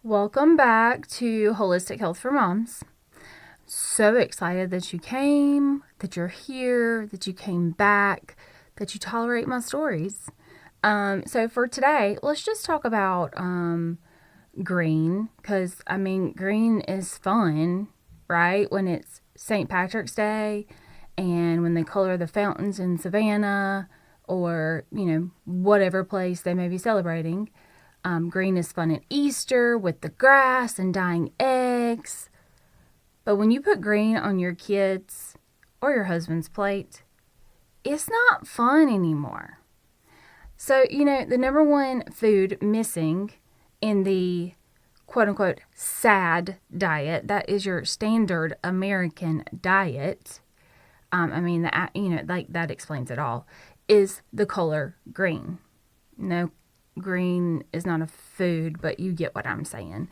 Welcome back to Holistic Health for Moms. So excited that you came, that you're here, that you came back, that you tolerate my stories. So for today, let's just talk about green, because green is fun, right? When it's St. Patrick's Day and when they color the fountains in Savannah or, whatever place they may be celebrating. Green is fun at Easter with the grass and dyeing eggs. But when you put green on your kids or your husband's plate, it's not fun anymore. So, the number one food missing in the quote unquote sad diet, that is your standard American diet. That explains it all, is the color green. No, green is not a food, but you get what I'm saying.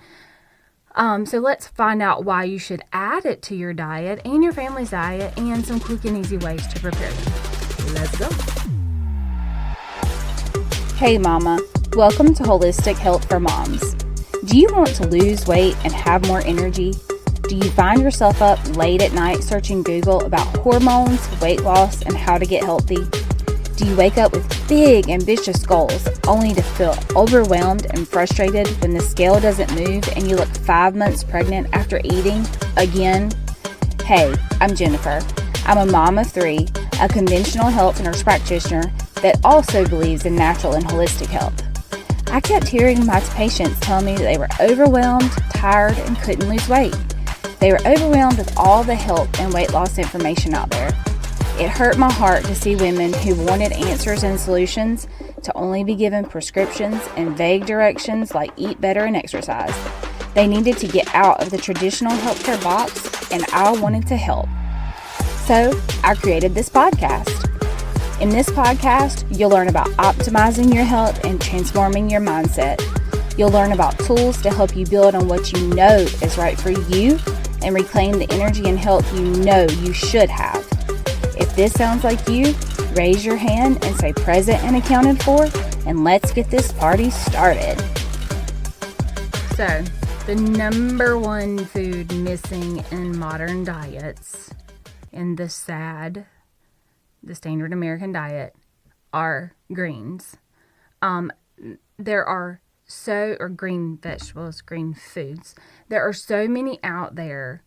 So let's find out why you should add it to your diet and your family's diet and some quick and easy ways to prepare them. Let's go. Hey mama, welcome to Holistic Health for Moms. Do you want to lose weight and have more energy? Do you find yourself up late at night searching Google about hormones, weight loss, and how to get healthy? Do you wake up with big, ambitious goals only to feel overwhelmed and frustrated when the scale doesn't move and you look 5 months pregnant after eating again? Hey, I'm Jennifer. I'm a mom of 3, a conventional health nurse practitioner that also believes in natural and holistic health. I kept hearing my patients tell me that they were overwhelmed, tired, and couldn't lose weight. They were overwhelmed with all the health and weight loss information out there. It hurt my heart to see women who wanted answers and solutions to only be given prescriptions and vague directions like eat better and exercise. They needed to get out of the traditional healthcare box, and I wanted to help. So I created this podcast. In this podcast, you'll learn about optimizing your health and transforming your mindset. You'll learn about tools to help you build on what you know is right for you and reclaim the energy and health you know you should have. If this sounds like you, raise your hand and say present and accounted for, and let's get this party started. So, the number one food missing in modern diets, in the standard American diet, are greens. There are green vegetables, green foods. There are so many out there.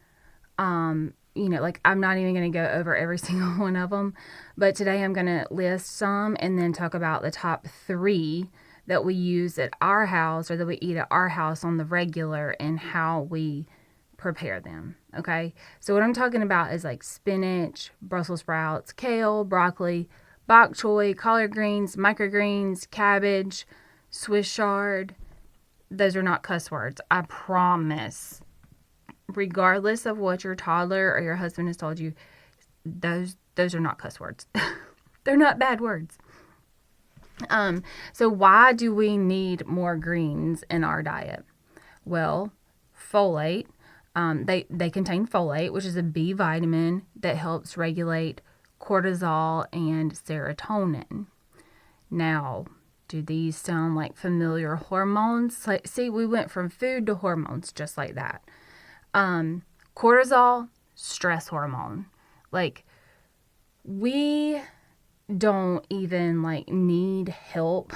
I'm not even going to go over every single one of them, but today I'm going to list some and then talk about the top 3 that we use at our house or that we eat at our house on the regular and how we prepare them. Okay. So what I'm talking about is like spinach, Brussels sprouts, kale, broccoli, bok choy, collard greens, microgreens, cabbage, Swiss chard. Those are not cuss words. I promise. Regardless of what your toddler or your husband has told you, those are not cuss words. They're not bad words. So why do we need more greens in our diet? Well, folate. They contain folate, which is a B vitamin that helps regulate cortisol and serotonin. Now, do these sound like familiar hormones? See, we went from food to hormones just like that. Cortisol, stress hormone. We don't even need help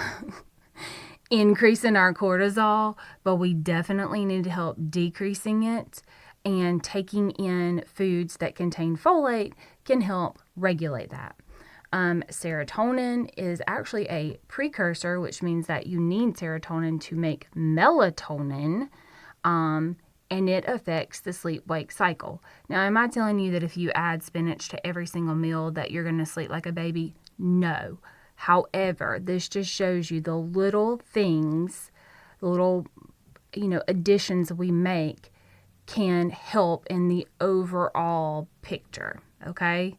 increasing our cortisol, but we definitely need help decreasing it, and taking in foods that contain folate can help regulate that. Serotonin is actually a precursor, which means that you need serotonin to make melatonin, and it affects the sleep-wake cycle. Now, am I telling you that if you add spinach to every single meal that you're going to sleep like a baby? No. However, this just shows you the little things, the little, additions we make can help in the overall picture, okay?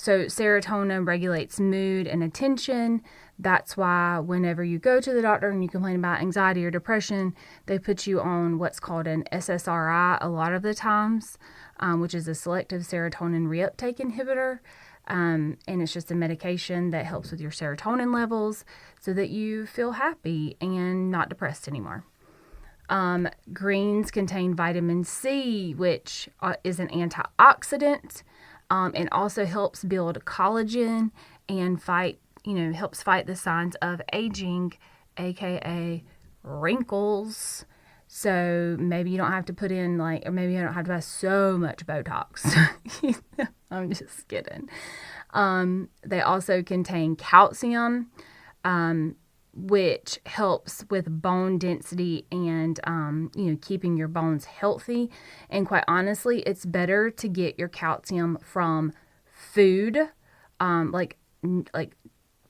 So serotonin regulates mood and attention. That's why whenever you go to the doctor and you complain about anxiety or depression, they put you on what's called an SSRI a lot of the times, which is a selective serotonin reuptake inhibitor. And it's just a medication that helps with your serotonin levels so that you feel happy and not depressed anymore. Greens contain vitamin C, which is an antioxidant, and also helps build collagen and helps fight the signs of aging, a.k.a. wrinkles. So maybe you don't have to put in or maybe you don't have to buy so much Botox. I'm just kidding. They also contain calcium, which helps with bone density and, keeping your bones healthy. And quite honestly, it's better to get your calcium from food, like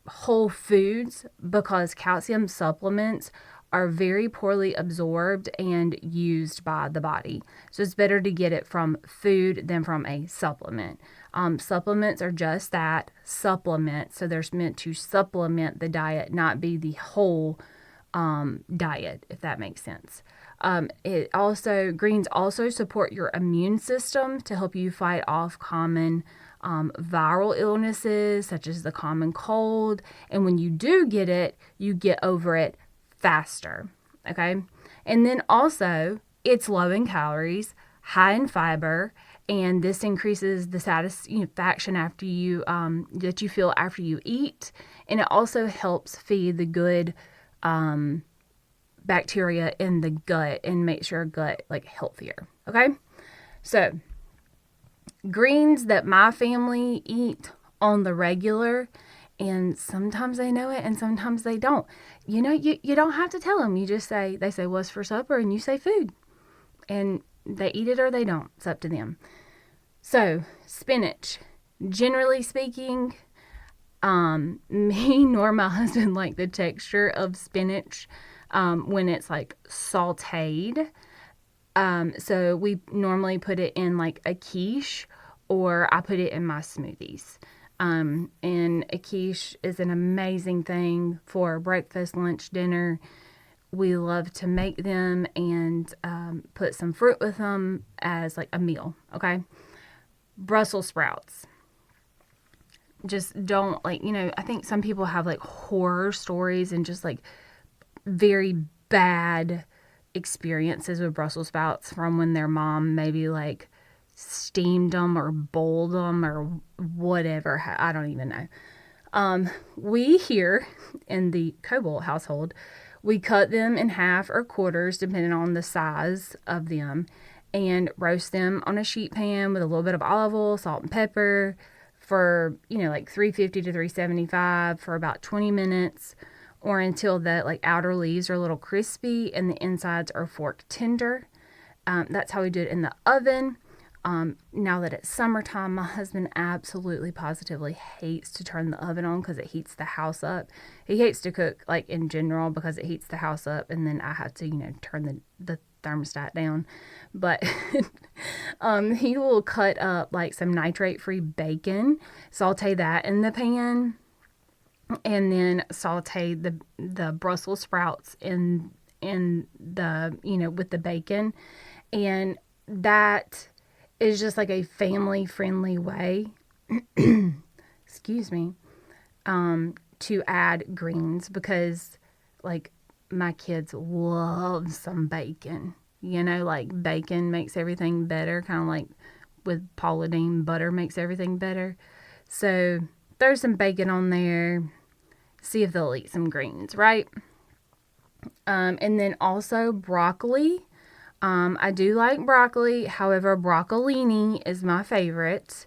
whole foods, because calcium supplements are very poorly absorbed and used by the body. So it's better to get it from food than from a supplement. Supplements are just that, supplements. So they're meant to supplement the diet, not be the whole diet, if that makes sense. Greens also support your immune system to help you fight off common viral illnesses such as the common cold. And when you do get it, you get over it faster. Okay. And then also it's low in calories, high in fiber, and this increases the satisfaction after you that you feel after you eat. And it also helps feed the good bacteria in the gut and makes your gut healthier. Okay. So greens that my family eat on the regular, and sometimes they know it and sometimes they don't. You don't have to tell them. You just they say, what's for supper? And you say food. And they eat it or they don't. It's up to them. So, spinach. Generally speaking, me nor my husband like the texture of spinach when it's sauteed. So we normally put it in a quiche, or I put it in my smoothies. And a quiche is an amazing thing for breakfast, lunch, dinner. We love to make them and put some fruit with them as a meal. Okay. Brussels sprouts. Just don't I think some people have horror stories and just very bad experiences with Brussels sprouts from when their mom maybe steamed them or boiled them or whatever. I don't even know. We here in the Cobalt household, we cut them in half or quarters depending on the size of them, and roast them on a sheet pan with a little bit of olive oil, salt and pepper for 350 to 375 for about 20 minutes, or until the outer leaves are a little crispy and the insides are fork tender. That's how we do it in the oven. Now that it's summertime, my husband absolutely positively hates to turn the oven on because it heats the house up. He hates to cook in general because it heats the house up, and then I have to turn the thermostat down. But he will cut up some nitrate-free bacon, saute that in the pan, and then saute the Brussels sprouts in the with the bacon. And that is just a family friendly way excuse me to add greens, because my kids love some bacon. Bacon makes everything better, kind of with Paula Deen, butter makes everything better. So throw some bacon on there, see if they'll eat some greens, right? And then also broccoli. I do like broccoli. However, broccolini is my favorite.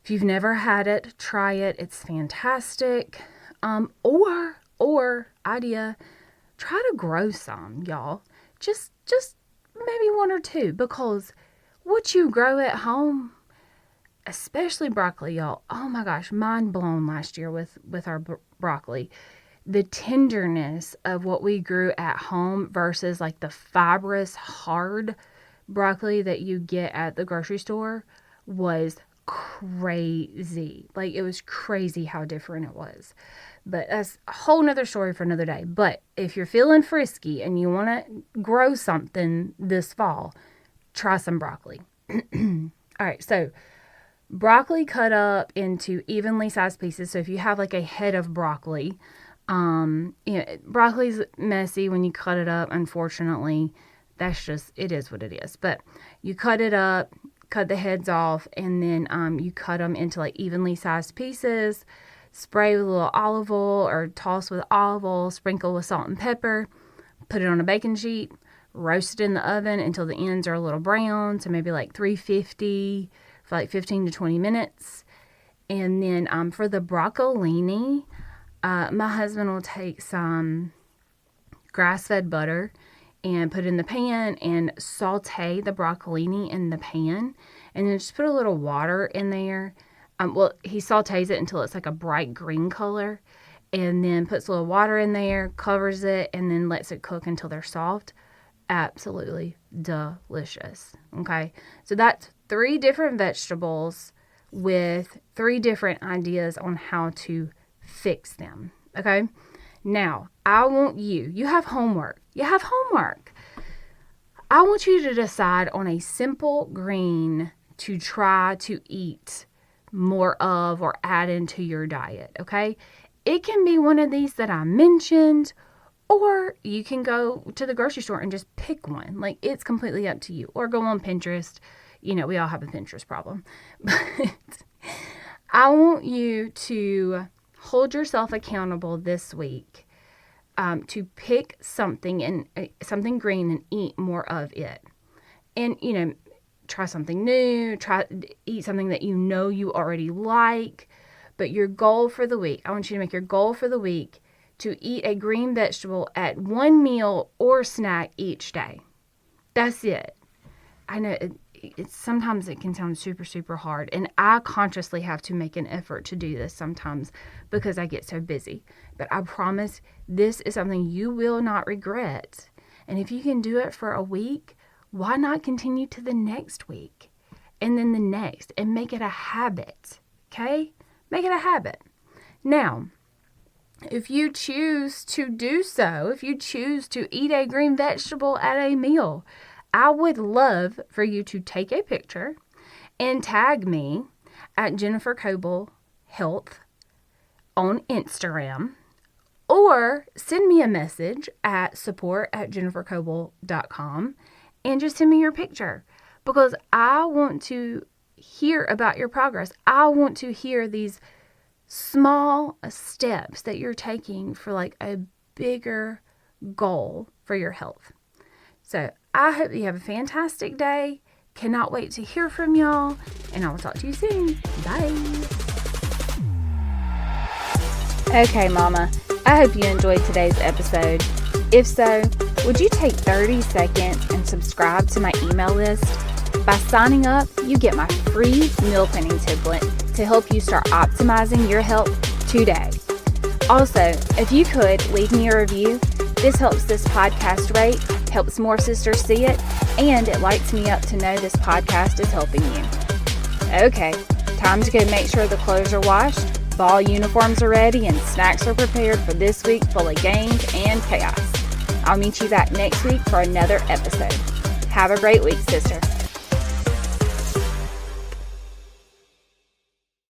If you've never had it, try it. It's fantastic. Or idea, try to grow some, y'all. Just maybe one or two, because what you grow at home, especially broccoli, y'all. Oh my gosh, mind blown last year with our broccoli. The tenderness of what we grew at home versus the fibrous, hard broccoli that you get at the grocery store was crazy. It was crazy how different it was. But that's a whole nother story for another day. But if you're feeling frisky and you want to grow something this fall, try some broccoli. All right, so broccoli cut up into evenly sized pieces. So if you have a head of broccoli, Broccoli's messy when you cut it up, unfortunately. That's just, it is what it is. But you cut it up, cut the heads off, and then you cut them into like evenly sized pieces, spray with a little olive oil or toss with olive oil, sprinkle with salt and pepper, put it on a baking sheet, roast it in the oven until the ends are a little brown, so maybe like 350 for like 15 to 20 minutes. And then for the broccolini, my husband will take some grass-fed butter and put it in the pan and saute the broccolini in the pan, and then just put a little water in there. He sautés it until it's like a bright green color, and then puts a little water in there, covers it, and then lets it cook until they're soft. Absolutely delicious. Okay, so that's 3 different vegetables with 3 different ideas on how to fix them. Okay, now I want you have homework. I want you to decide on a simple green to try to eat more of or add into your diet. Okay, it can be one of these that I mentioned, or you can go to the grocery store and just pick one. Like, it's completely up to you. Or go on Pinterest. We all have a Pinterest problem. But I want you to hold yourself accountable this week to pick something green and eat more of it. And, try something new. Eat something that you already like. But your goal for the week, I want you to make your goal for the week to eat a green vegetable at one meal or snack each day. That's it. I know sometimes it can sound super, super hard. And I consciously have to make an effort to do this sometimes because I get so busy. But I promise this is something you will not regret. And if you can do it for a week, why not continue to the next week? And then the next. And make it a habit. Okay? Make it a habit. Now, if you choose to do so, if you choose to eat a green vegetable at a meal, I would love for you to take a picture and tag me at Jennifer Coble Health on Instagram, or send me a message at support@jennifercoble.com and just send me your picture, because I want to hear about your progress. I want to hear these small steps that you're taking for like a bigger goal for your health. So I hope you have a fantastic day. Cannot wait to hear from y'all, and I will talk to you soon. Bye. Okay, Mama, I hope you enjoyed today's episode. If so, would you take 30 seconds and subscribe to my email list? By signing up, you get my free meal planning template to help you start optimizing your health today. Also, if you could leave me a review, this helps this podcast rate, helps more sisters see it, and it lights me up to know this podcast is helping you. Okay, time to go make sure the clothes are washed, ball uniforms are ready, and snacks are prepared for this week full of games and chaos. I'll meet you back next week for another episode. Have a great week, sister.